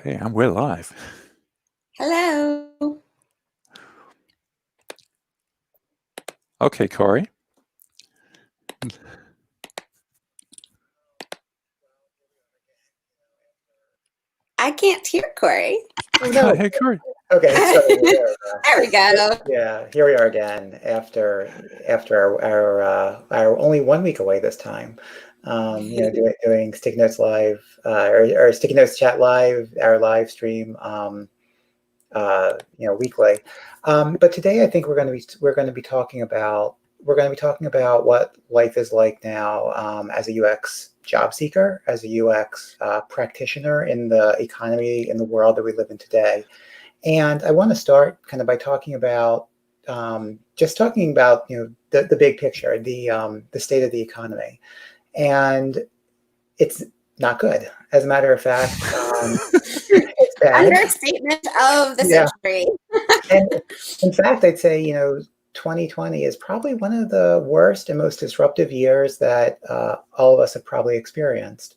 Okay, and we're live. Hello. Okay, Cory. I can't hear Cory. I can't hear Cory. Okay, so there we go. Yeah, here we are again after our only 1 week away this time. Doing Stickynotes live or Stickynotes chat live, our live stream. Weekly. But today I think we're going to be talking about what life is like now as a UX job seeker, as a UX practitioner in the economy, in the world that we live in today. And I want to start kind of by talking about the big picture, the state of the economy, and it's not good. As a matter of fact, it's bad. Understatement of the century. And in fact, I'd say 2020 is probably one of the worst and most disruptive years that all of us have probably experienced.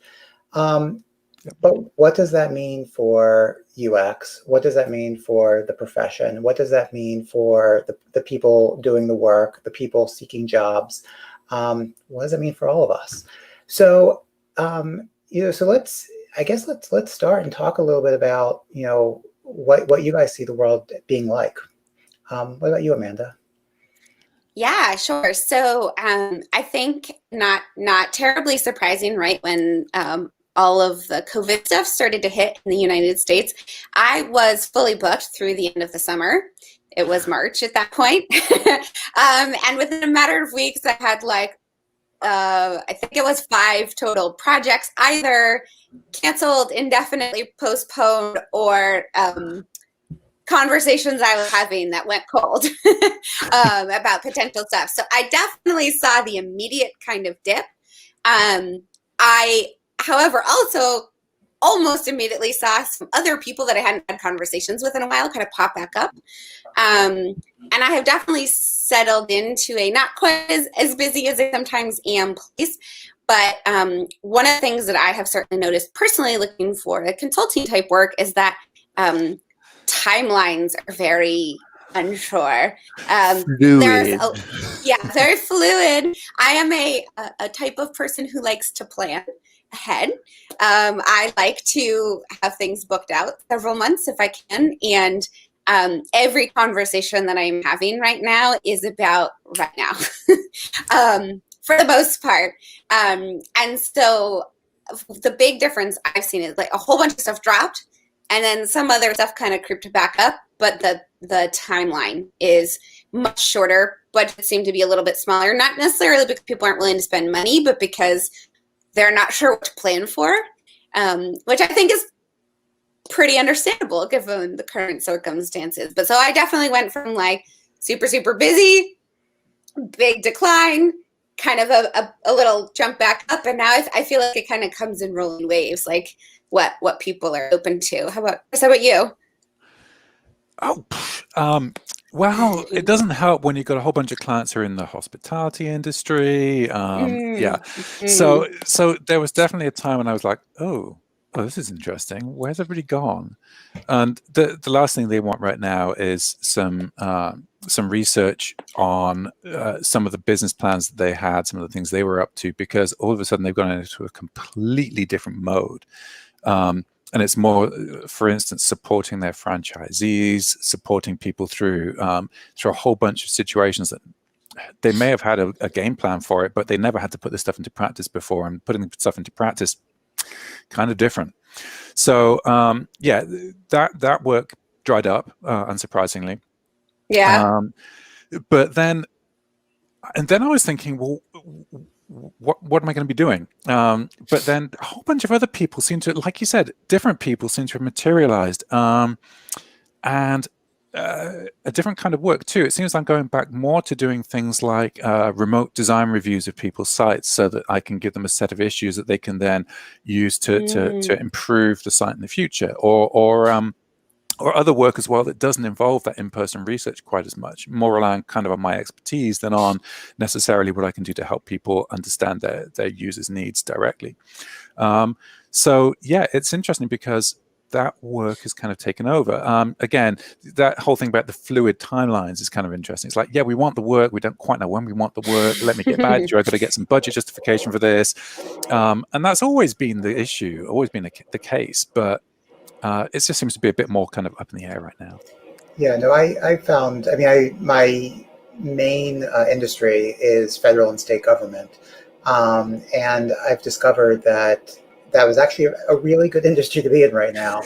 But what does that mean for UX? What does that mean for the profession? What does that mean for the people doing the work, the people seeking jobs? What does it mean for all of us? So, so let's start and talk a little bit about, what you guys see the world being like. What about you, Amanda? Yeah, sure. So I think not terribly surprising, right? When all of the COVID stuff started to hit in the United States, I was fully booked through the end of the summer. It was March at that point. And within a matter of weeks, I had I think it was 5 total projects, either canceled, indefinitely postponed, or conversations I was having that went cold about potential stuff. So I definitely saw the immediate kind of dip. I, however, also almost immediately saw some other people that I hadn't had conversations with in a while kind of pop back up. And I have definitely settled into a not quite as busy as I sometimes am place. But one of the things that I have certainly noticed personally looking for a consulting type work is that timelines are very unsure. Fluid. Very fluid. I am a type of person who likes to plan ahead. I like to have things booked out several months if I can. And every conversation that I'm having right now is about right now, for the most part. And so the big difference I've seen is a whole bunch of stuff dropped, and then some other stuff kind of creeped back up, but the timeline is much shorter. Budgets seem to be a little bit smaller, not necessarily because people aren't willing to spend money, but because they're not sure what to plan for, which I think is pretty understandable given the current circumstances. But so I definitely went from super, super busy, big decline, kind of a little jump back up, and now I feel like it kind of comes in rolling waves, what people are open to. How about you? Well, it doesn't help when you've got a whole bunch of clients who are in the hospitality industry. So there was definitely a time when I was like, oh, this is interesting. Where's everybody gone? And the last thing they want right now is some research on some of the business plans that they had, some of the things they were up to, because all of a sudden they've gone into a completely different mode. And it's more, for instance, supporting their franchisees, supporting people through a whole bunch of situations that they may have had a game plan for it, but they never had to put this stuff into practice before. And putting stuff into practice, kind of different. So that work dried up, unsurprisingly. Yeah. But then I was thinking, well, what am I going to be doing? But then a whole bunch of other people seem to, like you said, different people seem to have materialized, and a different kind of work too. It seems I'm going back more to doing things like remote design reviews of people's sites, so that I can give them a set of issues that they can then use to improve the site in the future, or other work as well that doesn't involve that in-person research quite as much, more relying kind of on my expertise than on necessarily what I can do to help people understand their users' needs directly. So yeah, it's interesting because that work has kind of taken over. Again, that whole thing about the fluid timelines is kind of interesting. It's like, yeah, we want the work. We don't quite know when we want the work. Let me get back to you. I've got to get some budget justification for this. And that's always been the issue, always been the case. But it just seems to be a bit more kind of up in the air right now. Yeah, no, I found, I mean, my main industry is federal and state government. And I've discovered that was actually a really good industry to be in right now.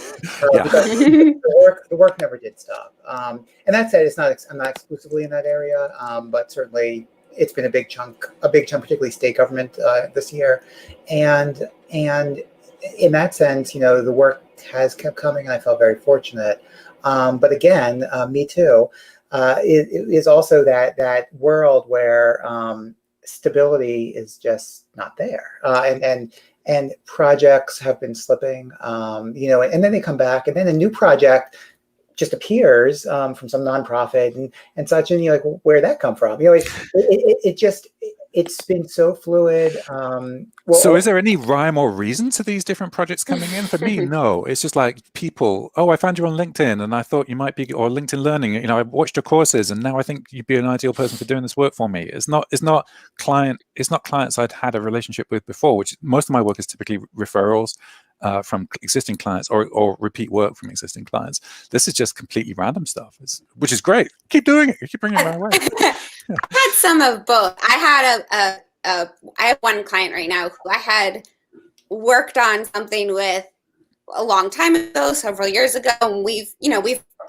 Yeah. Because the work never did stop. And that said, I'm not exclusively in that area, but certainly it's been a big chunk, particularly state government this year. And in that sense, the work has kept coming, and I felt very fortunate. But again, me too, it is also that world where stability is just not there, and projects have been slipping, and then they come back, and then a new project just appears from some nonprofit and such, and you're like, well, where'd that come from? It's been so fluid. So is there any rhyme or reason to these different projects coming in? For me, no. It's just like people, I found you on LinkedIn and I thought you might be, or LinkedIn Learning, I watched your courses and now I think you'd be an ideal person for doing this work for me. It's not clients I'd had a relationship with before, which most of my work is typically referrals from existing clients or repeat work from existing clients. This is just completely random stuff, which is great. Keep doing it. Keep bringing it my way. I've had some of both. I have one client right now who I had worked on something with a long time ago, several years ago, and we've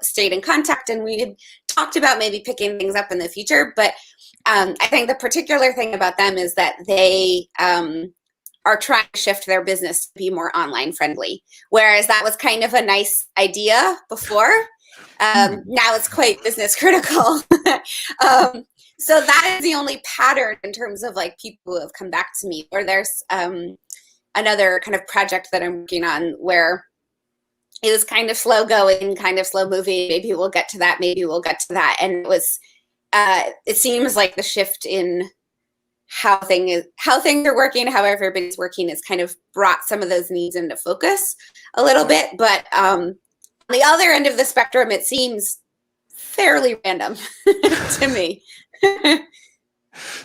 stayed in contact and we had talked about maybe picking things up in the future. But I think the particular thing about them is that they are trying to shift their business to be more online friendly, whereas that was kind of a nice idea before. Now it's quite business critical. So that is the only pattern in terms of like people who have come back to me. Or there's another kind of project that I'm working on where it was kind of slow going, kind of slow moving. Maybe we'll get to that. Maybe we'll get to that. And it seems like the shift in how things are working, how everybody's working, has kind of brought some of those needs into focus a little bit. But on the other end of the spectrum, it seems fairly random to me.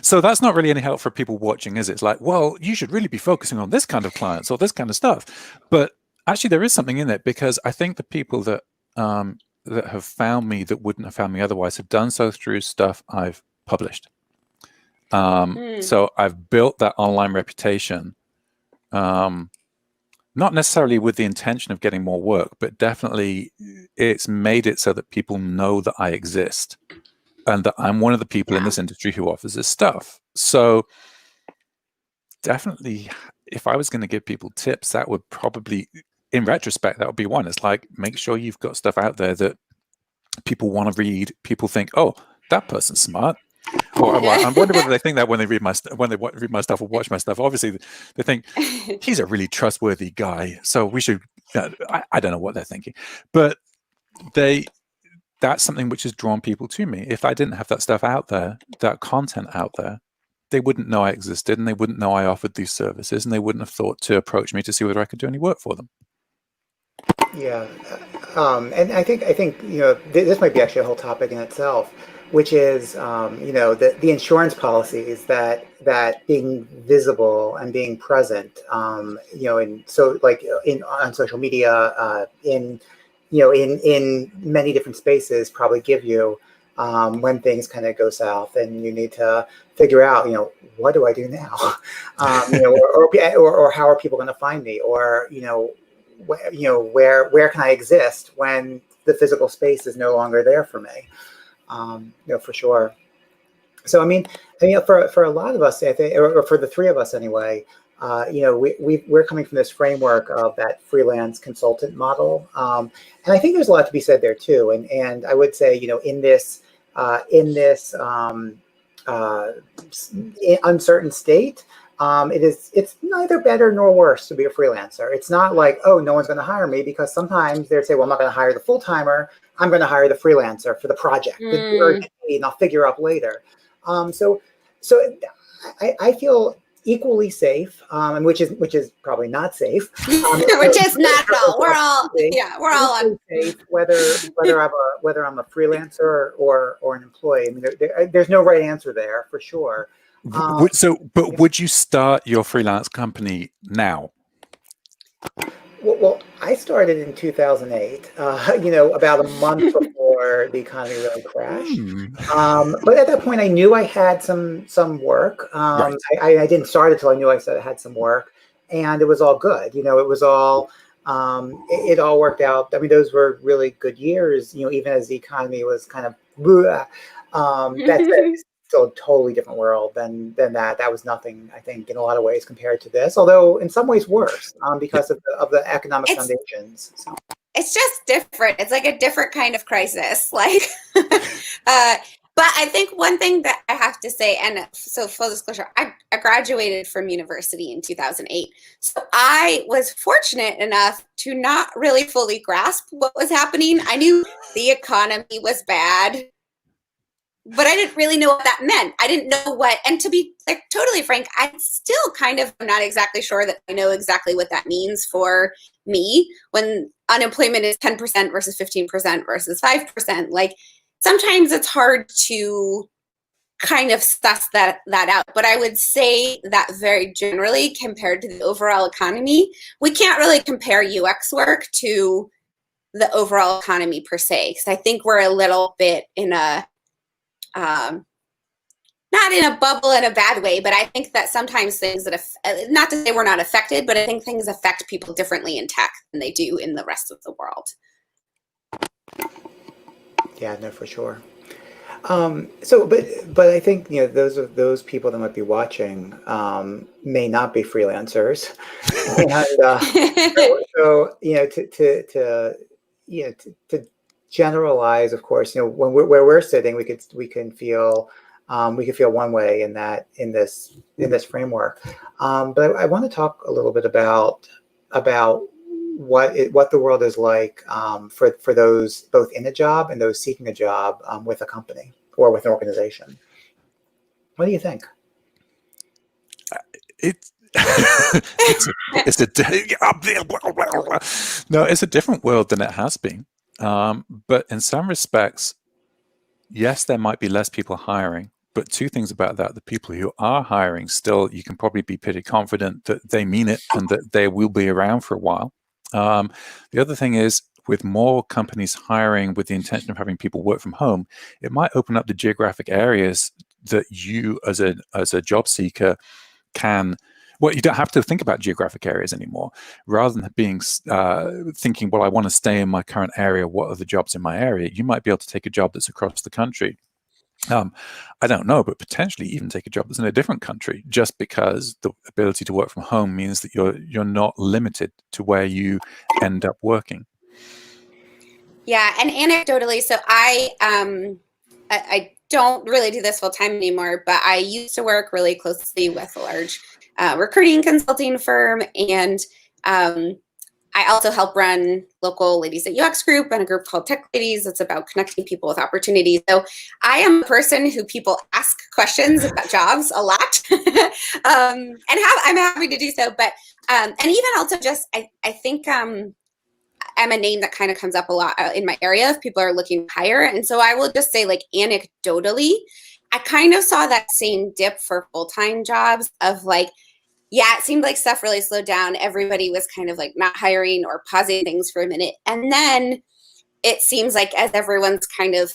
So that's not really any help for people watching, is it? It's like, well, you should really be focusing on this kind of clients or this kind of stuff. But actually there is something in it, because I think the people that have found me that wouldn't have found me otherwise have done so through stuff I've published. So I've built that online reputation, not necessarily with the intention of getting more work, but definitely it's made it so that people know that I exist and that I'm one of the people in this industry who offers this stuff. So definitely, if I was going to give people tips, that would probably, in retrospect, that would be one. It's like, make sure you've got stuff out there that people want to read. People think, oh, that person's smart. Or I wonder whether they think that when they read my read my stuff or watch my stuff. Obviously, they think he's a really trustworthy guy, so we should. I don't know what they're thinking, but that's something which has drawn people to me. If I didn't have that stuff out there, that content out there, they wouldn't know I existed, and they wouldn't know I offered these services, and they wouldn't have thought to approach me to see whether I could do any work for them. Yeah, and I think this might be actually a whole topic in itself, which is the insurance policies that being visible and being present, and so like on social media, in many different spaces probably give you when things kind of go south and you need to figure out, what do I do now, or how are people going to find me, or where can I exist when the physical space is no longer there for me. For sure. So, I mean, for a lot of us, I think, or for the three of us anyway, we're coming from this framework of that freelance consultant model, and I think there's a lot to be said there too. And I would say, in this uncertain state, it's neither better nor worse to be a freelancer. It's not like, oh, no one's going to hire me, because sometimes they say, well, I'm not going to hire the full timer. I'm going to hire the freelancer for the project, and I'll figure out later. So I feel equally safe, and which is probably not safe. Which is not at all. We're all on. Safe, whether I'm a freelancer or an employee. I mean, there's no right answer there for sure. But would you start your freelance company now? Well, I started in 2008, about a month before the economy really crashed. But at that point, I knew I had some work. Right. I didn't start until I knew I had some work, and it was all good. It was all, it all worked out. I mean, those were really good years, even as the economy was kind of, that's still a totally different world than that. That was nothing, I think, in a lot of ways compared to this, although in some ways worse, because of the economic foundations. So. It's just different. It's like a different kind of crisis. Like, but I think one thing that I have to say, and so full disclosure, I graduated from university in 2008. So I was fortunate enough to not really fully grasp what was happening. I knew the economy was bad, but I didn't really know what that meant. I didn't know what, and to be like totally frank, I still kind of am not exactly sure that I know exactly what that means for me when unemployment is 10% versus 15% versus 5%. Like sometimes it's hard to kind of suss that out. But I would say that very generally compared to the overall economy, we can't really compare UX work to the overall economy per se. Because I think we're a little bit in a, not in a bubble in a bad way, but I think that sometimes things that, not to say we're not affected, but I think things affect people differently in tech than they do in the rest of the world. Yeah, no, for sure. But I think those people that might be watching may not be freelancers, and to generalize, of course, when where we're sitting, we can feel one way in this framework. But I want to talk a little bit about what the world is like for those both in a job and those seeking a job with a company or with an organization. What do you think? It's a different world than it has been. But in some respects, yes, there might be less people hiring. But two things about that: the people who are hiring, still, you can probably be pretty confident that they mean it and that they will be around for a while. The other thing is, with more companies hiring with the intention of having people work from home, it might open up the geographic areas that you, as a job seeker, can. Well, you don't have to think about geographic areas anymore. Rather than thinking, well, I want to stay in my current area, what are the jobs in my area? You might be able to take a job that's across the country. I don't know, but potentially even take a job that's in a different country, just because the ability to work from home means that you're not limited to where you end up working. Yeah, and anecdotally, so I don't really do this full time anymore, but I used to work really closely with a large recruiting consulting firm, and I also help run local Ladies at UX group and a group called Tech Ladies. It's about connecting people with opportunities. So I am a person who people ask questions about jobs a lot, and I'm happy to do so. But and even also just I think I'm a name that kind of comes up a lot in my area if people are looking to hire. And so I will just say, like, anecdotally, I kind of saw that same dip for full-time jobs of like, yeah, it seemed like stuff really slowed down. Everybody was kind of like not hiring or pausing things for a minute. And then it seems like as everyone's kind of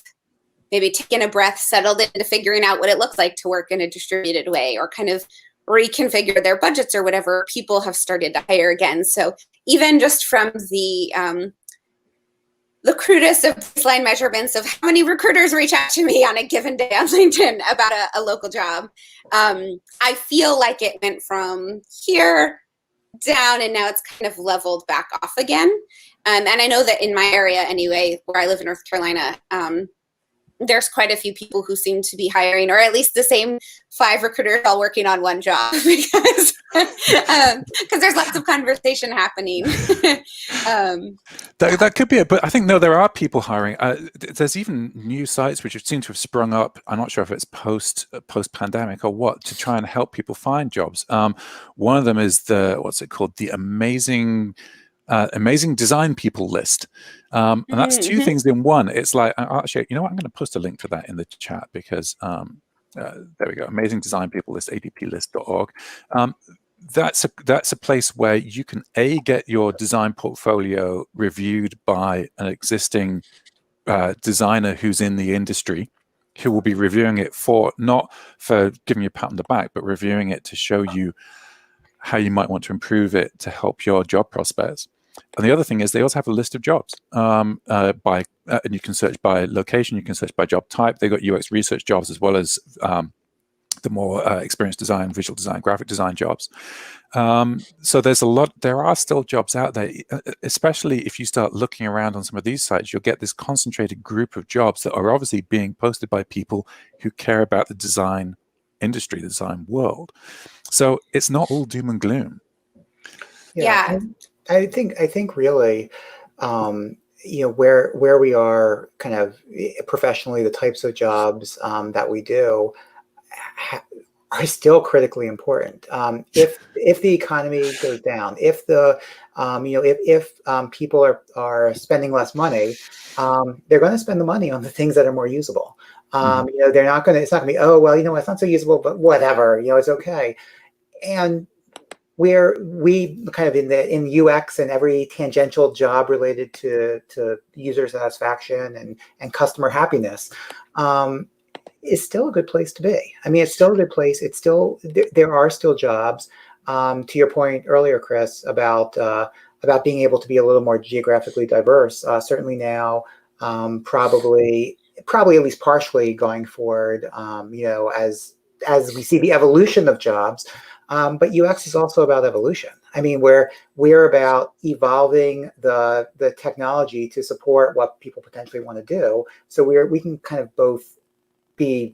maybe taken a breath, settled into figuring out what it looks like to work in a distributed way or kind of reconfigure their budgets or whatever, people have started to hire again. So even just from the crudest of baseline measurements of how many recruiters reach out to me on a given day on LinkedIn about a local job, I feel like it went from here down and now it's kind of leveled back off again. And I know that in my area anyway, where I live in North Carolina, there's quite a few people who seem to be hiring, or at least the same 5 recruiters all working on one job because there's lots of conversation happening. That could be it, but I think no, there are people hiring. There's even new sites which seem to have sprung up. I'm not sure if it's post pandemic or what, to try and help people find jobs. One of them is the amazing design people list, and that's 2 things in one. It's like, actually, you know what? I'm going to post a link to that in the chat because there we go. Amazing design people list, adplist.org. That's a place where you can get your design portfolio reviewed by an existing designer who's in the industry, who will be reviewing it not for giving you a pat on the back, but reviewing it to show you how you might want to improve it to help your job prospects. And the other thing is they also have a list of jobs and you can search by location, you can search by job type. They've got UX research jobs as well as the more experience design, visual design, graphic design jobs. So there are still jobs out there, especially if you start looking around on some of these sites, you'll get this concentrated group of jobs that are obviously being posted by people who care about the design industry, the design world. So it's not all doom and gloom. Yeah. I think really, where we are kind of professionally, the types of jobs that we do are still critically important. If the economy goes down, if the if people are spending less money, they're going to spend the money on the things that are more usable. They're not going to. It's not going to be, oh well, it's not so usable, but whatever, it's okay. And we kind of in UX and every tangential job related to user satisfaction and customer happiness is still a good place to be. I mean, it's still a good place. It's still there are still jobs. To your point earlier, Chris, about being able to be a little more geographically diverse. Certainly now, probably at least partially going forward. As we see the evolution of jobs. But UX is also about evolution. I mean, we're about evolving the technology to support what people potentially want to do. So we can kind of both be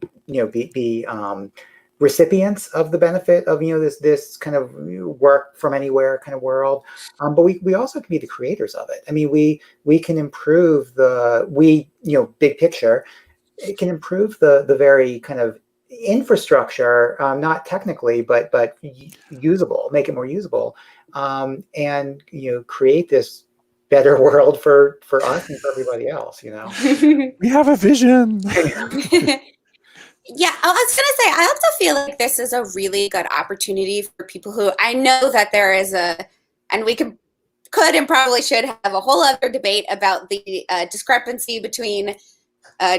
recipients of the benefit of this kind of work from anywhere kind of world, but we also can be the creators of it. I mean, we can improve big picture. It can improve the very kind of infrastructure, not technically, but usable, make it more usable, and create this better world for us and for everybody else. We have a vision. Yeah, I was gonna say, I also feel like this is a really good opportunity for people who, I know that there is and we could and probably should have a whole other debate about the discrepancy between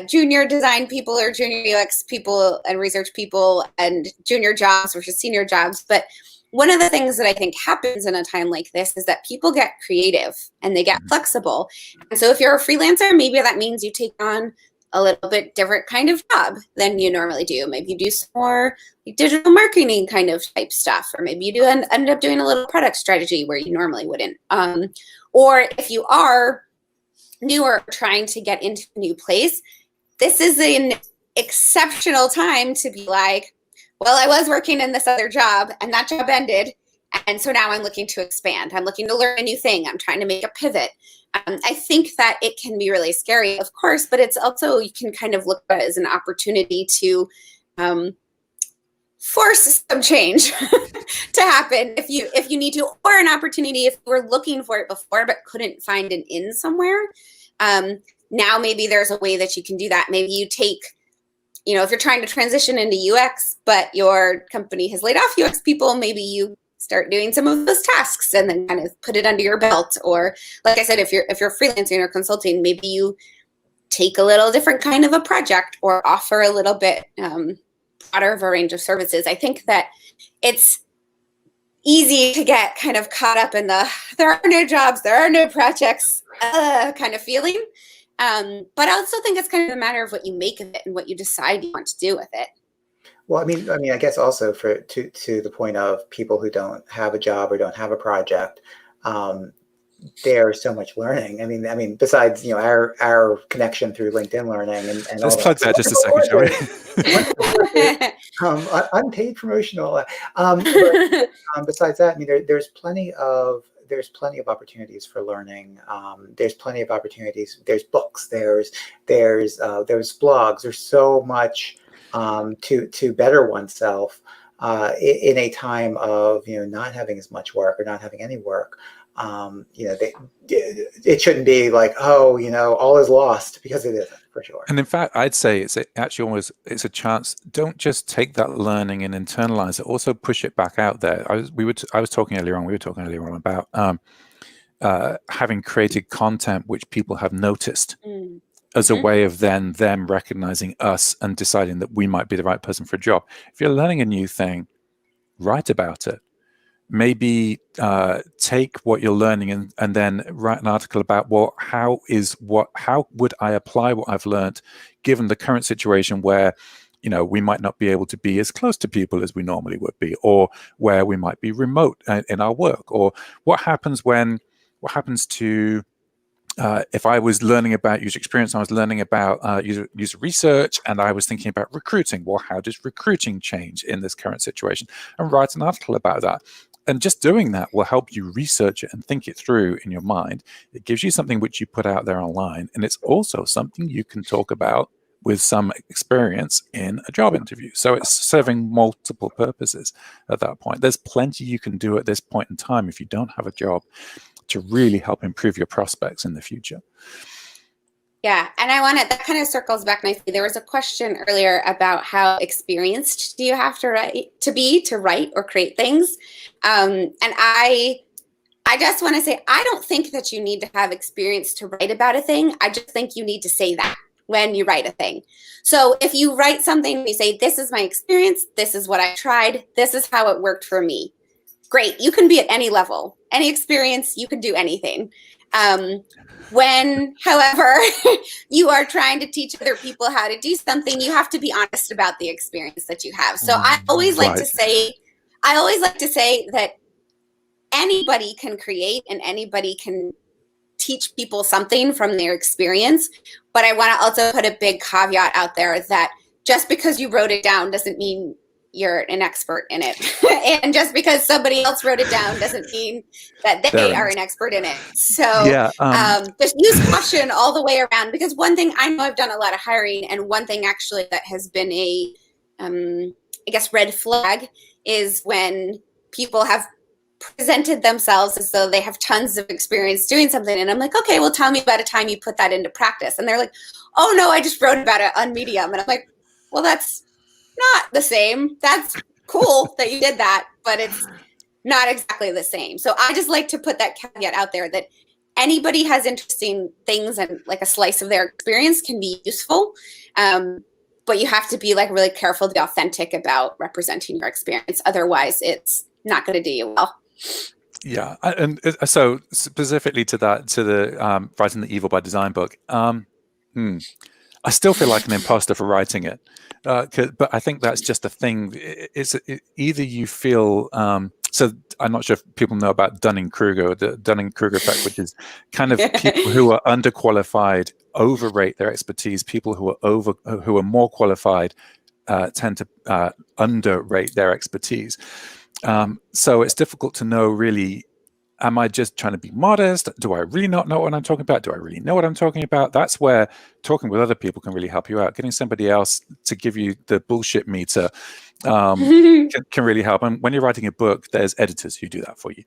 junior design people or junior UX people and research people and junior jobs versus senior jobs. But one of the things that I think happens in a time like this is that people get creative and they get flexible. And so if you're a freelancer, maybe that means you take on a little bit different kind of job than you normally do. Maybe you do some more digital marketing kind of type stuff, or maybe you end up doing a little product strategy where you normally wouldn't. Or if you are newer, trying to get into a new place, this is an exceptional time to be like, well, I was working in this other job and that job ended. And so now I'm looking to expand. I'm looking to learn a new thing. I'm trying to make a pivot. I think that it can be really scary, of course, but it's also, you can kind of look at it as an opportunity to force some change to happen if you need to, or an opportunity if you were looking for it before but couldn't find an in somewhere. Now maybe there's a way that you can do that. Maybe you take, if you're trying to transition into UX, but your company has laid off UX people, maybe you start doing some of those tasks and then kind of put it under your belt. Or like I said, if you're freelancing or consulting, maybe you take a little different kind of a project or offer a little bit broader of a range of services. I think that it's easy to get kind of caught up in there are no jobs, there are no projects kind of feeling. But I also think it's kind of a matter of what you make of it and what you decide you want to do with it. Well, I mean, I guess also to the point of people who don't have a job or don't have a project, there's so much learning. I mean, besides our connection through LinkedIn Learning and Let's all plug that just a second, shall we? Unpaid promotional. Besides that, I mean, there's plenty of opportunities for learning. There's plenty of opportunities. There's books. There's blogs. There's so much to better oneself in a time of not having as much work or not having any work. It shouldn't be like, all is lost, because it isn't, for sure. And in fact, I'd say it's a chance. Don't just take that learning and internalize it. Also push it back out there. We were talking earlier on about having created content which people have noticed as a way of then them recognizing us and deciding that we might be the right person for a job. If you're learning a new thing, write about it. Maybe take what you're learning and then write an article about, well, how would I apply what I've learned given the current situation where we might not be able to be as close to people as we normally would be, or where we might be remote in our work, or what happens to if I was learning about user experience, I was learning about user research, and I was thinking about recruiting. Well, how does recruiting change in this current situation? And write an article about that. And just doing that will help you research it and think it through in your mind. It gives you something which you put out there online, and it's also something you can talk about with some experience in a job interview. So it's serving multiple purposes at that point. There's plenty you can do at this point in time if you don't have a job to really help improve your prospects in the future. Yeah, and that kind of circles back nicely. There was a question earlier about how experienced do you have to write or create things. And I just want to say, I don't think that you need to have experience to write about a thing. I just think you need to say that when you write a thing. So if you write something, you say, this is my experience, this is what I tried, this is how it worked for me. Great, you can be at any level, any experience, you can do anything. When, however, you are trying to teach other people how to do something, you have to be honest about the experience that you have. So I always like to say that anybody can create and anybody can teach people something from their experience. But I want to also put a big caveat out there that just because you wrote it down doesn't mean you're an expert in it. And just because somebody else wrote it down doesn't mean that they are an expert in it. So just use caution all the way around, because one thing, I know I've done a lot of hiring, and one thing actually that has been a, I guess, red flag is when people have presented themselves as though they have tons of experience doing something. And I'm like, okay, well, tell me about a time you put that into practice. And they're like, oh no, I just wrote about it on Medium. And I'm like, well, that's not the same. That's cool that you did that, but it's not exactly the same. So I just like to put that caveat out there that anybody has interesting things, and like a slice of their experience can be useful. But you have to be like really careful to be authentic about representing your experience. Otherwise, it's not going to do you well. Yeah, and so specifically to the Writing the Evil by Design book, I still feel like an imposter for writing it, but I think that's just a thing. Either you feel so. I'm not sure if people know about Dunning-Kruger, the Dunning-Kruger effect, which is kind of people who are underqualified overrate their expertise. People who are more qualified tend to underrate their expertise. So it's difficult to know really, am I just trying to be modest? Do I really not know what I'm talking about? Do I really know what I'm talking about? That's where talking with other people can really help you out. Getting somebody else to give you the bullshit meter can really help. And when you're writing a book, there's editors who do that for you.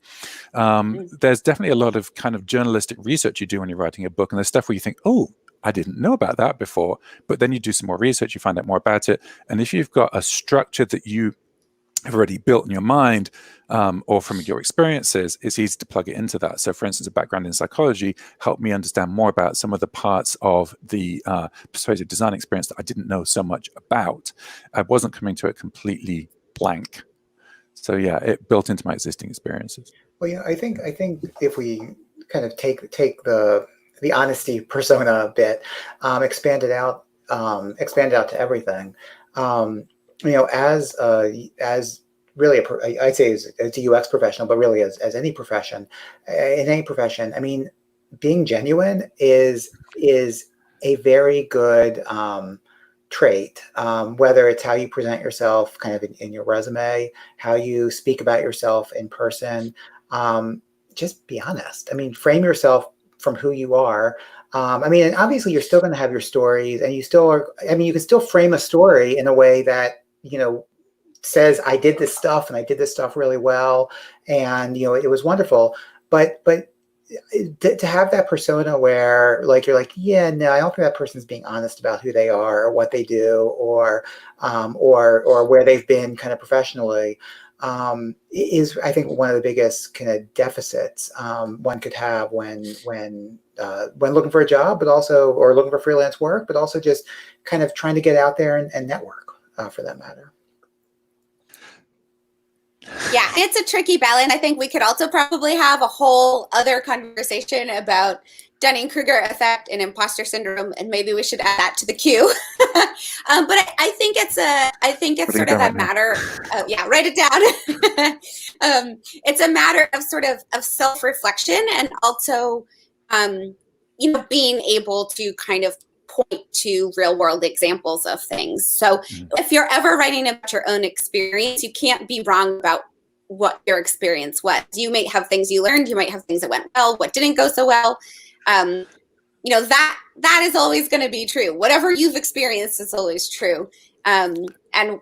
There's definitely a lot of kind of journalistic research you do when you're writing a book. And there's stuff where you think, oh, I didn't know about that before. But then you do some more research, you find out more about it. And if you've got a structure that you have already built in your mind, or from your experiences, it's easy to plug it into that. So for instance, a background in psychology helped me understand more about some of the parts of the persuasive design experience that I didn't know so much about. I wasn't coming to it completely blank. So yeah, it built into my existing experiences. Well, yeah, I think if we kind of take the honesty persona a bit, expand it out to everything. As really, I'd say as a UX professional, but really as any profession, in any profession, I mean, being genuine is a very good trait, whether it's how you present yourself kind of in your resume, how you speak about yourself in person. Just be honest. I mean, frame yourself from who you are. I mean, and obviously you're still going to have your stories, and you still are, I mean, you can still frame a story in a way that, you know, says, I did this stuff and I did this stuff really well. And, you know, it was wonderful. But to have that persona where like, you're like, yeah, no, I don't think that person's being honest about who they are or what they do, or where they've been kind of professionally, is, I think, one of the biggest kind of deficits one could have when looking for a job, but also, or looking for freelance work, but also just kind of trying to get out there and network, for that matter. Yeah, it's a tricky balance. I think we could also probably have a whole other conversation about Dunning-Kruger effect and imposter syndrome, and maybe we should add that to the queue. But I think it's sort of a matter. Yeah, write it down. It's a matter of sort of self-reflection, and also, you know, being able to kind of point to real world examples of things. So if you're ever writing about your own experience, you can't be wrong about what your experience was. You might have things you learned, you might have things that went well, what didn't go so well. You know, that is always going to be true. Whatever you've experienced is always true. And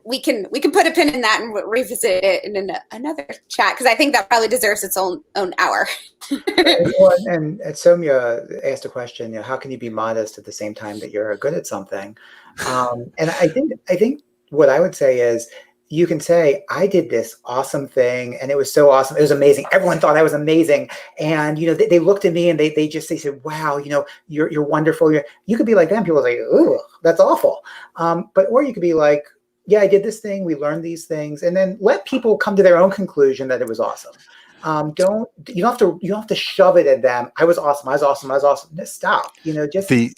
we can put a pin in that and revisit it in another chat, because I think that probably deserves its own hour. And Soumya asked a question, you know, how can you be modest at the same time that you're good at something? And I think what I would say is, you can say, I did this awesome thing and it was so awesome. It was amazing. Everyone thought I was amazing. And, you know, they looked at me and they said, wow, you know, you're wonderful. You could be like them. People are like, ooh, that's awful. Or you could be like, yeah, I did this thing. We learned these things, and then let people come to their own conclusion that it was awesome. You don't have to shove it at them. I was awesome. I was awesome. I was awesome. Just stop, you know, just the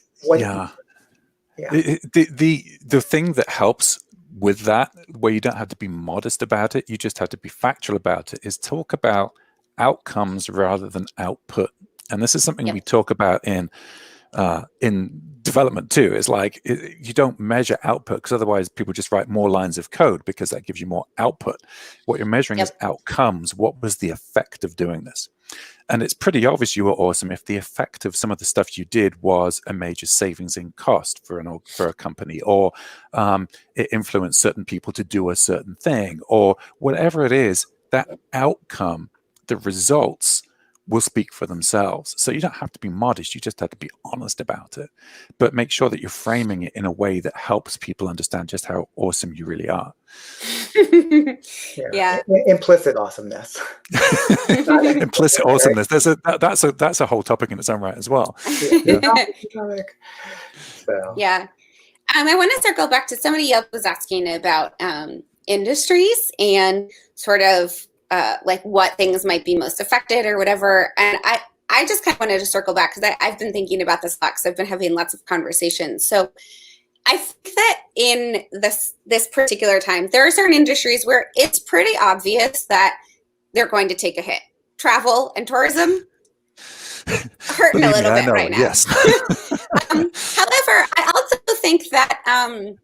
thing that helps with that, where you don't have to be modest about it, you just have to be factual about it, is talk about outcomes rather than output. And this is something we talk about in development too. Is like, you don't measure output, because otherwise people just write more lines of code, because that gives you more output. What you're measuring is outcomes. What was the effect of doing this? And it's pretty obvious you were awesome if the effect of some of the stuff you did was a major savings in cost for a company, or it influenced certain people to do a certain thing, or whatever it is. That outcome, the results, will speak for themselves. So you don't have to be modest, you just have to be honest about it, but make sure that you're framing it in a way that helps people understand just how awesome you really are. Yeah. Implicit awesomeness. Implicit awesomeness. That's a whole topic in its own right as well. Yeah. I want to circle back to somebody else was asking about industries and sort of like what things might be most affected or whatever. And I just kind of wanted to circle back, because I've been thinking about this a lot, because I've been having lots of conversations. So I think that in this particular time, there are certain industries where it's pretty obvious that they're going to take a hit. Travel and tourism, hurting a little bit right now. Yes. However, I also think that an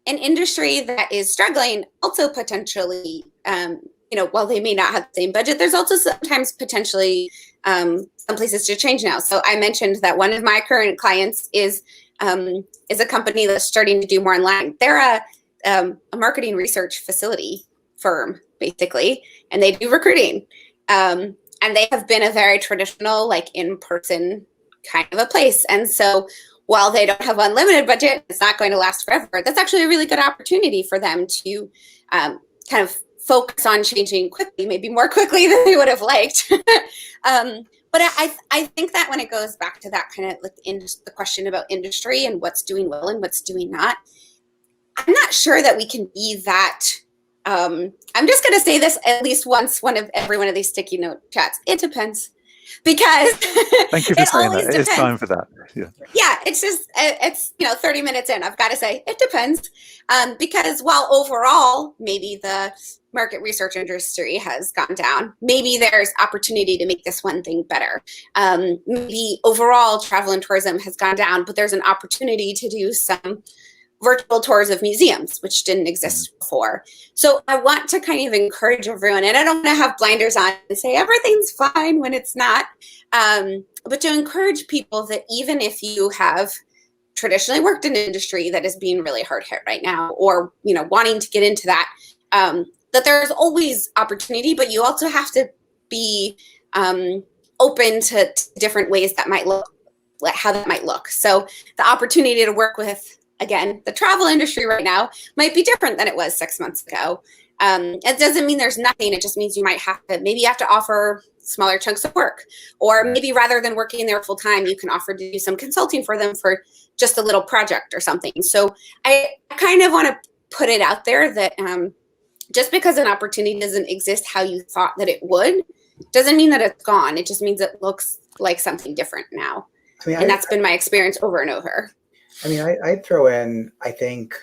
industry that is struggling also potentially, you know, while they may not have the same budget, there's also sometimes potentially some places to change now. So I mentioned that one of my current clients is a company that's starting to do more online. They're a marketing research facility firm, basically, and they do recruiting. And they have been a very traditional, like, in-person kind of a place. And so while they don't have unlimited budget, it's not going to last forever. That's actually a really good opportunity for them to kind of focus on changing quickly, maybe more quickly than they would have liked. But I think that when it goes back to that kind of like the question about industry and what's doing well and what's doing not, I'm not sure that we can be that. I'm just going to say this at least once every one of these sticky note chats. It depends. because Thank you for it saying always that. It is depends. time for that. Yeah. Yeah, it's just, it's, 30 minutes in, I've got to say, it depends. Because while overall, maybe the market research industry has gone down, maybe there's opportunity to make this one thing better. Maybe overall travel and tourism has gone down, but there's an opportunity to do some virtual tours of museums, which didn't exist before. So I want to kind of encourage everyone, and I don't want to have blinders on and say everything's fine when it's not, but to encourage people that even if you have traditionally worked in an industry that is being really hard hit right now, or wanting to get into that, that there's always opportunity, but you also have to be open to different ways that might look, how that might look. So the opportunity to work with, again, the travel industry right now might be different than it was 6 months ago. It doesn't mean there's nothing. It just means you might have to offer smaller chunks of work, or maybe rather than working there full time, you can offer to do some consulting for them for just a little project or something. So I kind of want to put it out there that just because an opportunity doesn't exist how you thought that it would, doesn't mean that it's gone. It just means it looks like something different now. And that's been my experience over and over. I mean, I'd throw in, I think,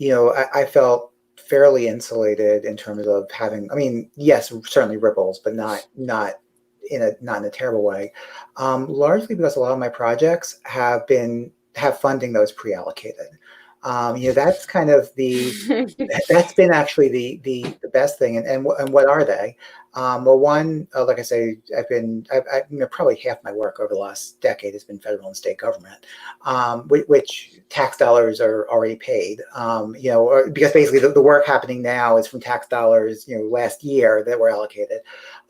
I felt fairly insulated in terms of having, yes, certainly ripples, but not in a terrible way. Largely because a lot of my projects have funding that was pre-allocated. That's kind of that's been actually the best thing. And what are they? Well, one, like I say, I've probably half my work over the last decade has been federal and state government, which tax dollars are already paid. Because basically the work happening now is from tax dollars, last year that were allocated.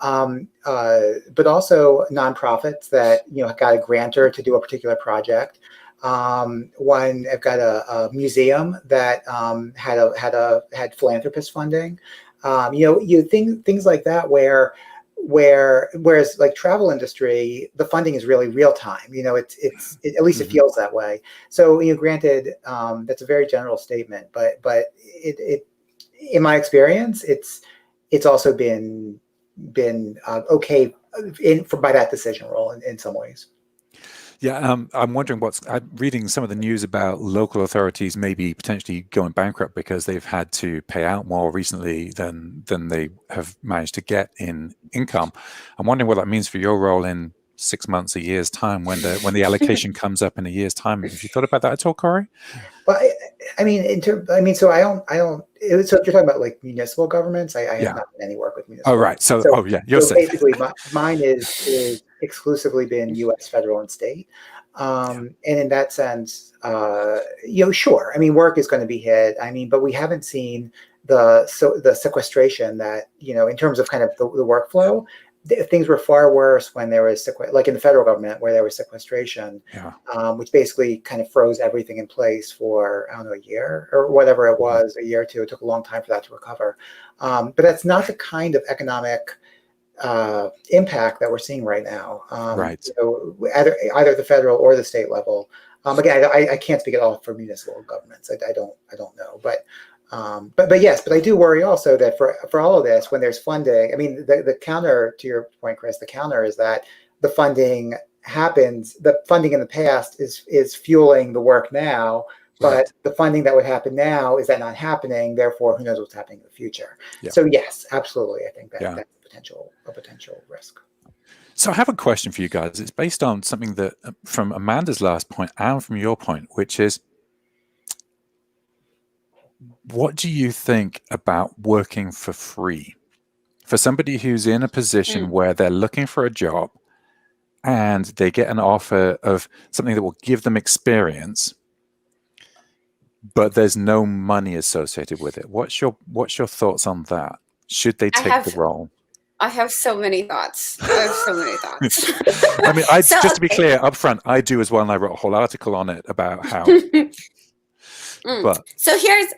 But also nonprofits that got a grantor to do a particular project. One, I've got a museum that had philanthropist funding. Things like that whereas like travel industry, the funding is really real time. At least it feels that way. So granted, that's a very general statement, but it in my experience, it's also been okay by that decision role in some ways. Yeah, I'm wondering I'm reading some of the news about local authorities maybe potentially going bankrupt because they've had to pay out more recently than they have managed to get in income. I'm wondering what that means for your role in 6 months, a year's time, when the allocation comes up in a year's time. Have you thought about that at all, Cory? Well, so I don't. So if you're talking about like municipal governments, I have not done any work with municipal. Oh, right. So yeah, you're so safe. basically, mine is exclusively been U.S. federal and state, and in that sense, sure. Work is going to be hit. But we haven't seen the sequestration that in terms of kind of the workflow. Things were far worse when there was like in the federal government where there was sequestration, which basically kind of froze everything in place for, I don't know, a year or whatever it was, a year or two. It took a long time for that to recover. But that's not the kind of economic impact that we're seeing right now. Right. So either at the federal or the state level. Again, I can't speak at all for municipal governments. I don't know, but yes, but I do worry also that for all of this, when there's funding, the counter to your point, Chris, the counter is that the funding happens. The funding in the past is fueling the work now, but the funding that would happen now is that not happening. Therefore, who knows what's happening in the future? Yeah. So yes, absolutely, I think that's a potential risk. So I have a question for you guys. It's based on something that from Amanda's last point and from your point, which is, what do you think about working for free? For somebody who's in a position where they're looking for a job and they get an offer of something that will give them experience, but there's no money associated with it. What's your thoughts on that? Should they take the role? I have so many thoughts. Just to be clear up front, I do as well, and I wrote a whole article on it about how. But so here's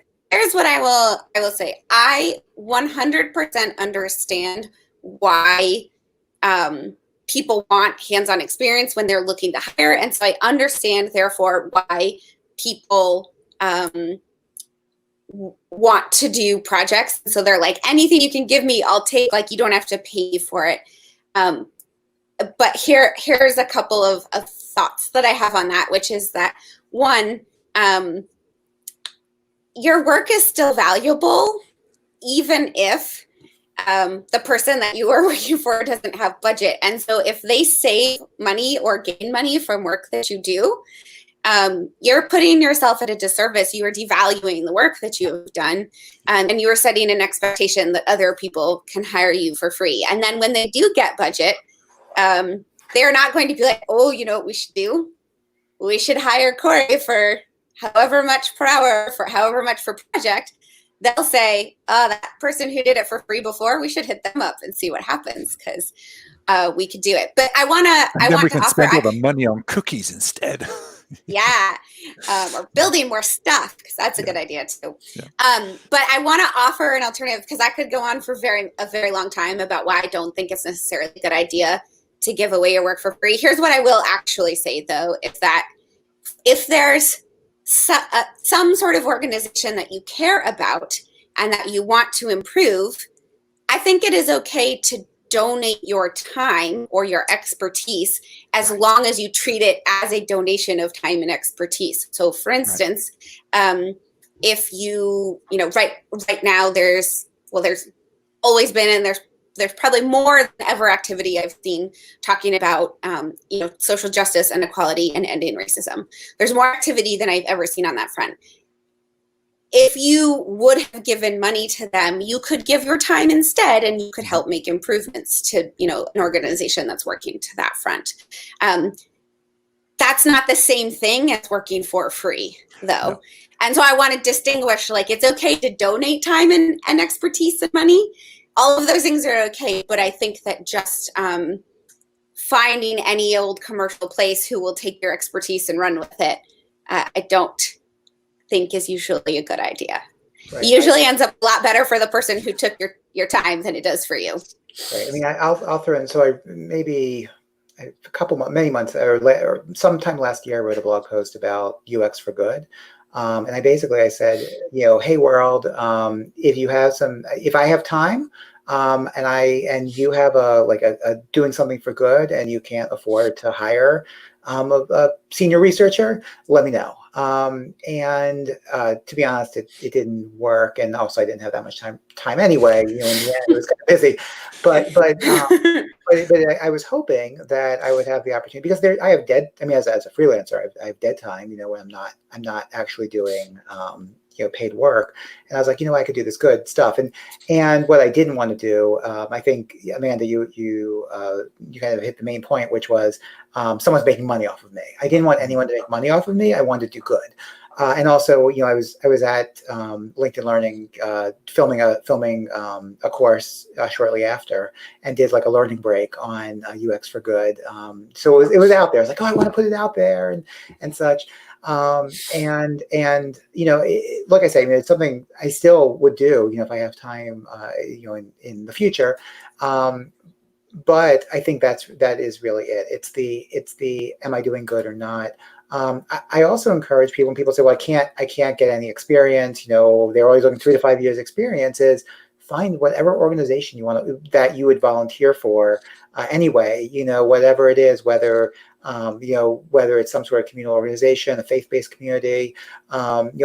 what I will say. I 100% understand why people want hands-on experience when they're looking to hire, and so I understand therefore why people want to do projects. So they're like, anything you can give me, I'll take. Like, you don't have to pay for it. but here's a couple of thoughts that I have on that, which is that one, your work is still valuable, even if the person that you are working for doesn't have budget. And so if they save money or gain money from work that you do, you're putting yourself at a disservice. You are devaluing the work that you have done, and you are setting an expectation that other people can hire you for free. And then when they do get budget, they're not going to be like, oh, you know what we should do? We should hire Cory for however much per hour, for however much per project. They'll say, that person who did it for free before, we should hit them up and see what happens, because we could do it. But I want we to can offer spend all the money on cookies instead. yeah, or building more stuff, because that's a good idea too. Yeah. But I want to offer an alternative, because I could go on for a very long time about why I don't think it's necessarily a good idea to give away your work for free. Here's what I will actually say, though, is that if there's some sort of organization that you care about and that you want to improve, I think it is okay to donate your time or your expertise, as long as you treat it as a donation of time and expertise. So for instance, if you right now there's always been, and there's probably more than ever activity I've seen talking about, social justice and equality and ending racism. There's more activity than I've ever seen on that front. If you would have given money to them, you could give your time instead, and you could help make improvements to, an organization that's working to that front. That's not the same thing as working for free, though. No. And so I want to distinguish, it's okay to donate time and expertise and money. All of those things are okay, but I think that just finding any old commercial place who will take your expertise and run with it, I don't think is usually a good idea. Right. It usually ends up a lot better for the person who took your time than it does for you. Right. I mean, I'll throw in. So many months or sometime last year, I wrote a blog post about UX for Good. And I said, hey world, if I have time, and you have a doing something for good, and you can't afford to hire a senior researcher, let me know. And to be honest, it didn't work, and also I didn't have that much time anyway. In the end, it was kind of busy. But I was hoping that I would have the opportunity, because I have as a freelancer, I have dead time. When I'm not actually doing paid work, and I was like, I could do this good stuff. And what I didn't want to do, I think, Amanda, you kind of hit the main point, which was someone's making money off of me. I didn't want anyone to make money off of me. I wanted to do good. And also, I was at LinkedIn Learning, filming a course shortly after, and did a learning break on UX for Good. So it was out there. I was like, I want to put it out there and such. And like I say, it's something I still would do, if I have time, in the future. But I think that is really it. It's the am I doing good or not? I also encourage people when people say, well, I can't get any experience, they're always looking 3 to 5 years experience, is find whatever organization you want that you would volunteer for anyway, whatever it is, whether it's some sort of communal organization, a faith-based community,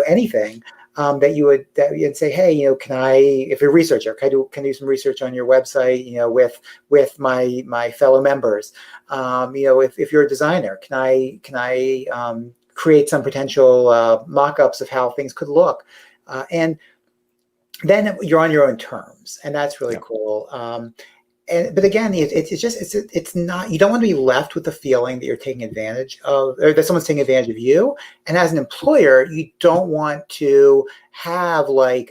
anything. That you'd say, hey, if you're a researcher, can I do some research on your website, with my fellow members? If you're a designer, can I create some potential mock-ups of how things could look? And then you're on your own terms, and that's really cool. But again, it's not, you don't want to be left with the feeling that you're taking advantage of, or that someone's taking advantage of you. And as an employer, you don't want to have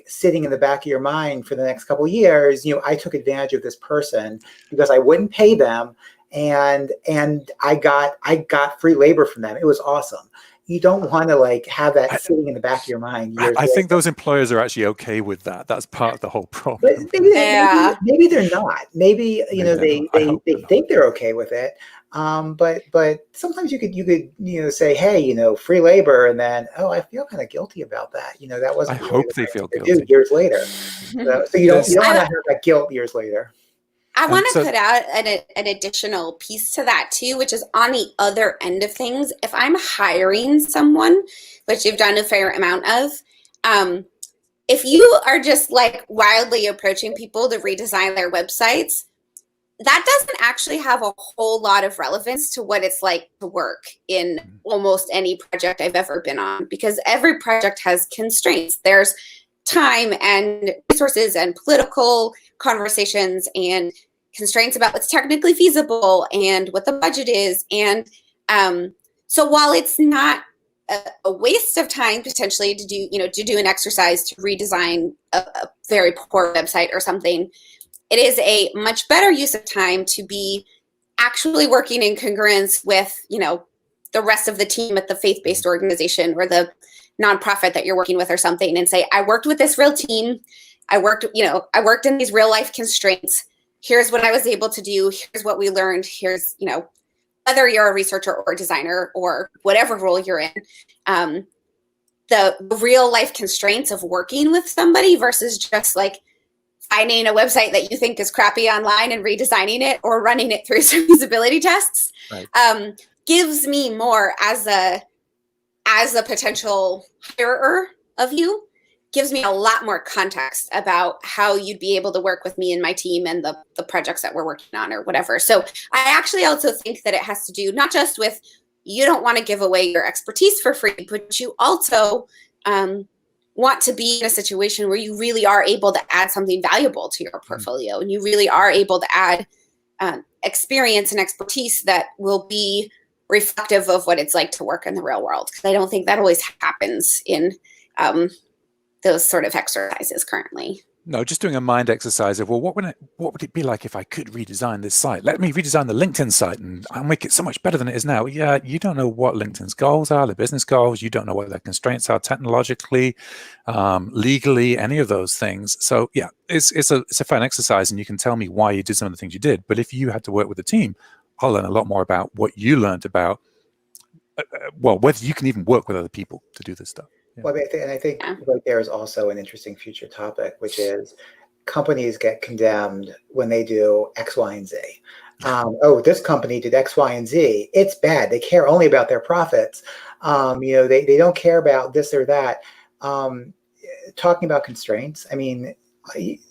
sitting in the back of your mind for the next couple of years, I took advantage of this person because I wouldn't pay them, and I got free labor from them. It was awesome. You don't want to have that sitting in the back of your mind. I think those employers are actually okay with that. That's part of the whole problem. Maybe they're not. Maybe they think they're okay with it. But sometimes you could say, hey, free labor, and then I feel kind of guilty about that. That wasn't. I hope they feel guilty years later. So you don't want to have that guilt years later. I want to so, put out an additional piece to that too, which is on the other end of things. If I'm hiring someone, which you've done a fair amount of, if you are just like wildly approaching people to redesign their websites, that doesn't actually have a whole lot of relevance to what it's like to work in almost any project I've ever been on, because every project has constraints. There's time and resources and political conversations and constraints about what's technically feasible and what the budget is. And so while it's not a waste of time potentially to do an exercise to redesign a very poor website or something, it is a much better use of time to be actually working in congruence with, the rest of the team at the faith-based organization or the nonprofit that you're working with or something, and say, I worked with this real team. I worked in these real life constraints. Here's what I was able to do. Here's what we learned. Here's, whether you're a researcher or a designer or whatever role you're in, the real life constraints of working with somebody versus just like finding a website that you think is crappy online and redesigning it or running it through some usability tests, right, gives me more as a potential hirer of you, gives me a lot more context about how you'd be able to work with me and my team and the projects that we're working on or whatever. So I actually also think that it has to do not just with, you don't want to give away your expertise for free, but you also want to be in a situation where you really are able to add something valuable to your portfolio, and you really are able to add experience and expertise that will be reflective of what it's like to work in the real world. Because I don't think that always happens in those sort of exercises currently. No, just doing a mind exercise of, well, what would it be like if I could redesign this site? Let me redesign the LinkedIn site and I'll make it so much better than it is now. Yeah, you don't know what LinkedIn's goals are, the business goals. You don't know what their constraints are technologically, legally, any of those things. So yeah, it's a fun exercise, and you can tell me why you did some of the things you did. But if you had to work with a team, I'll learn a lot more about what you learned about, whether you can even work with other people to do this stuff. Yeah. Well, I think right there is also an interesting future topic, which is companies get condemned when they do X, Y, and Z. This company did X, Y, and Z. It's bad. They care only about their profits. They don't care about this or that. Talking about constraints, I mean,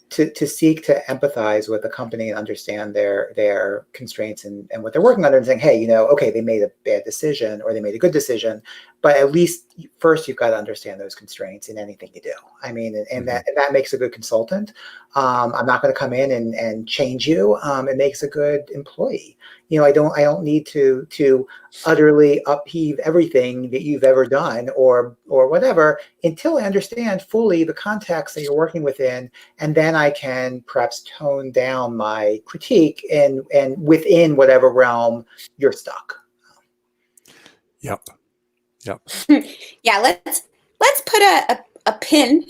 to seek to empathize with a company and understand their constraints and what they're working on, and saying, hey, okay, they made a bad decision or they made a good decision, but at least first you've got to understand those constraints in anything you do. I mean, and that makes a good consultant. I'm not going to come in and change you. It makes a good employee. I don't need to utterly upheave everything that you've ever done or whatever until I understand fully the context that you're working within, and then I can perhaps tone down my critique and within whatever realm you're stuck. Yep. Yeah, let's put a pin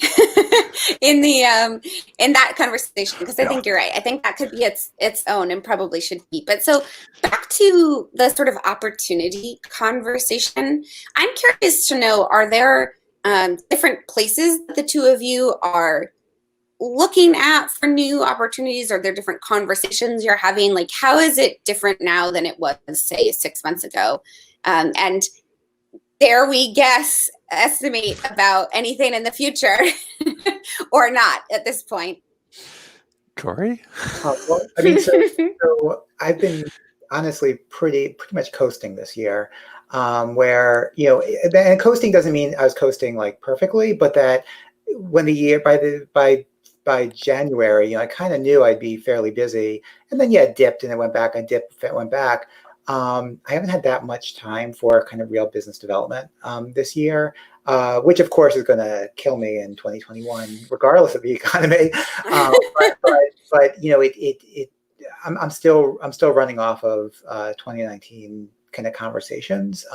in that conversation, because I think you're right. I think that could be its own and probably should be. But so back to the sort of opportunity conversation, I'm curious to know, are there different places that the two of you are looking at for new opportunities? Are there different conversations you're having? Like, how is it different now than it was, say, 6 months ago? And dare we estimate about anything in the future or not at this point? Cory? Well, I mean, so I've been honestly pretty much coasting this year, where, and coasting doesn't mean I was coasting like perfectly, but that when the year, by January, I kind of knew I'd be fairly busy, and then it dipped and it went back. I dipped, it went back. I haven't had that much time for kind of real business development this year, which of course is going to kill me in 2021, regardless of the economy. But I'm still running off of 2019 kind of conversations,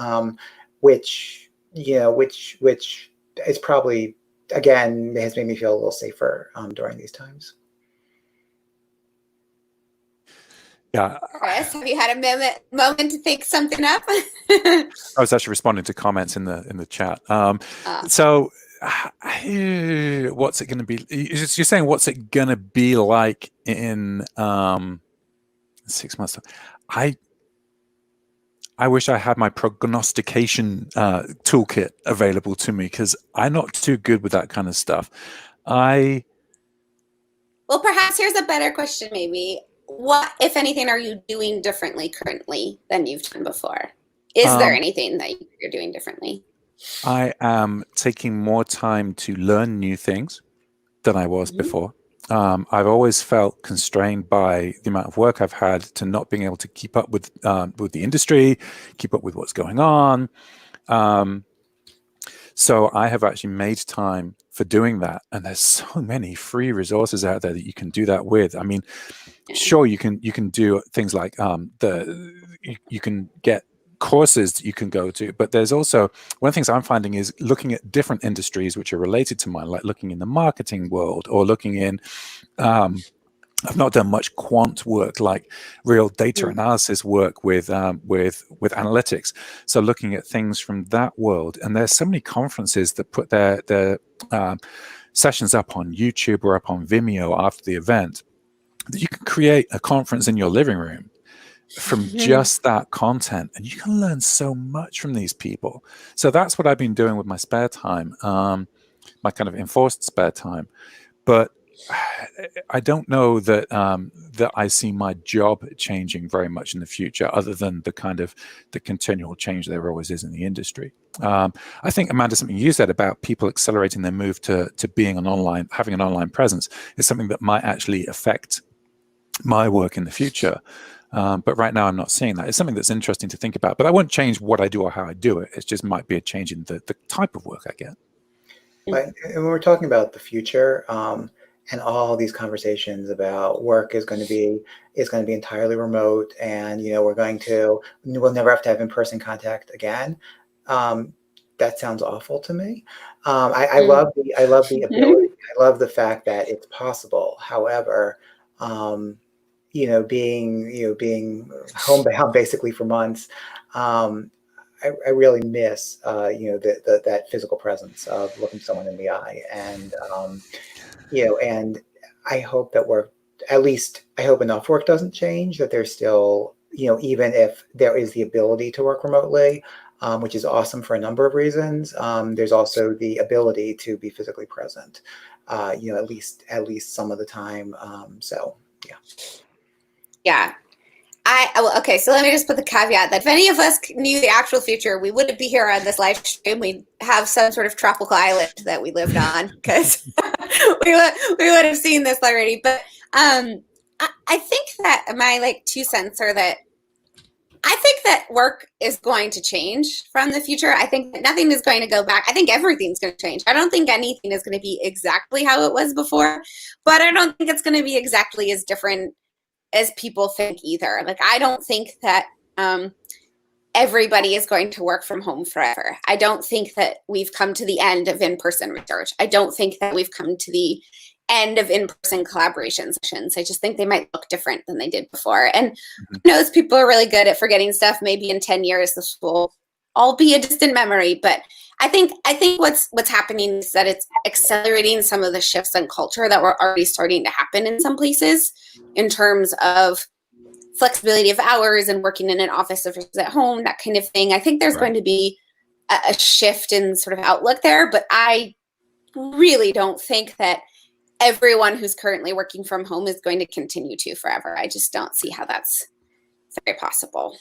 which is probably, again, has made me feel a little safer during these times. Yeah. Chris, have you had a moment to think something up? I was actually responding to comments in the chat. So what's it going to be? You're saying what's it going to be like in 6 months. I wish I had my prognostication toolkit available to me, because I'm not too good with that kind of stuff. Well, perhaps here's a better question, maybe. What, if anything, are you doing differently currently than you've done before? Is there anything that you're doing differently? I am taking more time to learn new things than I was before. I've always felt constrained by the amount of work I've had to not being able to keep up with the industry, keep up with what's going on. So I have actually made time for doing that, and there's so many free resources out there that you can do that with. I mean, sure, you can do things like you can get courses that you can go to, but there's also, one of the things I'm finding is looking at different industries which are related to mine, like looking in the marketing world, or looking in I've not done much quant work, like real data analysis work with analytics. So looking at things from that world, and there's so many conferences that put their sessions up on YouTube or up on Vimeo after the event, that you can create a conference in your living room from just that content, and you can learn so much from these people. So that's what I've been doing with my spare time, my kind of enforced spare time. But I don't know that that I see my job changing very much in the future, other than the kind of the continual change there always is in the industry. I think, Amanda, something you said about people accelerating their move to being having an online presence is something that might actually affect my work in the future. But right now I'm not seeing that. It's something that's interesting to think about, but I won't change what I do or how I do it. It just might be a change in the type of work I get. But when we're talking about the future, and all these conversations about work is going to be entirely remote, and we'll never have to have in-person contact again. That sounds awful to me. I love the ability. I love the fact that it's possible. However, being homebound basically for months, I really miss that physical presence of looking someone in the eye, and and I hope that I hope enough work doesn't change, that there's still, even if there is the ability to work remotely, which is awesome for a number of reasons, there's also the ability to be physically present, at least some of the time. So yeah. Yeah. Okay, so let me just put the caveat that if any of us knew the actual future, we wouldn't be here on this live stream. We'd have some sort of tropical island that we lived on, because we would have seen this already. But I think that my 2 cents are that I think that work is going to change from the future. I think that nothing is going to go back. I think everything's going to change. I don't think anything is going to be exactly how it was before, but I don't think it's going to be exactly as different as people think either. Like, I don't think that everybody is going to work from home forever. I don't think that we've come to the end of in-person research. I don't think that we've come to the end of in-person collaboration sessions. I just think they might look different than they did before. And who knows, people are really good at forgetting stuff. Maybe in 10 years, this will all be a distant memory. But I think what's happening is that it's accelerating some of the shifts in culture that were already starting to happen in some places, in terms of flexibility of hours and working in an office versus at home, that kind of thing. I think there's going to be a shift in sort of outlook there, but I really don't think that everyone who's currently working from home is going to continue to forever. I just don't see how that's very possible.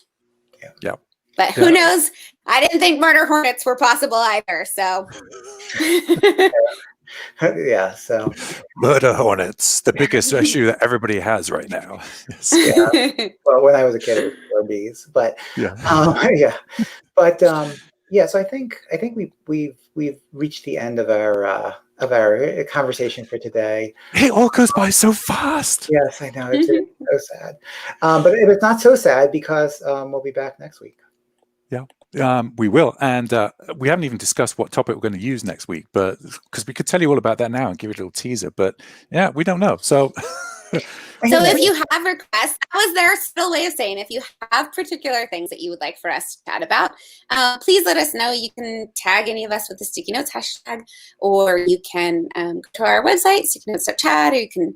Yeah. But who knows? I didn't think murder hornets were possible either. So yeah. So murder hornets, the biggest issue that everybody has right now. Yeah. Well, when I was a kid, it was killer bees, but yeah. But so I think we've reached the end of our conversation for today. It all goes by so fast. Yes, I know, it's so sad. But it's not so sad, because we'll be back next week. Yeah, we will. And we haven't even discussed what topic we're going to use next week, but because we could tell you all about that now and give it a little teaser, but yeah, we don't know. So if you have requests, that was their still way of saying, if you have particular things that you would like for us to chat about, please let us know. You can tag any of us with the Sticky Notes hashtag, or you can go to our website, stickynotes.chat, or you can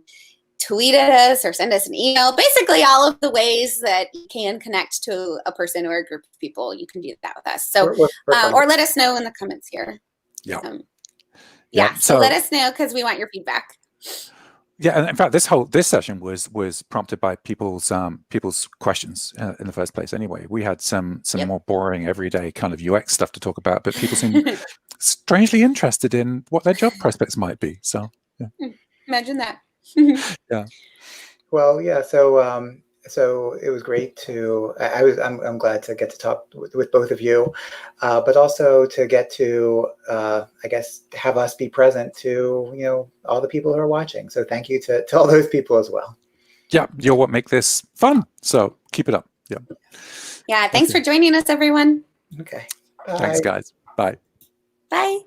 tweet at us or send us an email. Basically, all of the ways that you can connect to a person or a group of people, you can do that with us. So, or let us know in the comments here. Yeah. Yeah. So let us know because we want your feedback. Yeah, and in fact, this session was prompted by people's questions in the first place. Anyway, we had some more boring everyday kind of UX stuff to talk about, but people seem strangely interested in what their job prospects might be. So, yeah. Imagine that. Yeah. Well, yeah. So it was great to. I'm glad to get to talk with both of you, but also to get to I guess have us be present to all the people who are watching. So thank you to all those people as well. Yeah, you're what make this fun. So keep it up. Yeah. Yeah. Thanks for joining us, everyone. Okay. Thanks, guys. Bye. Bye.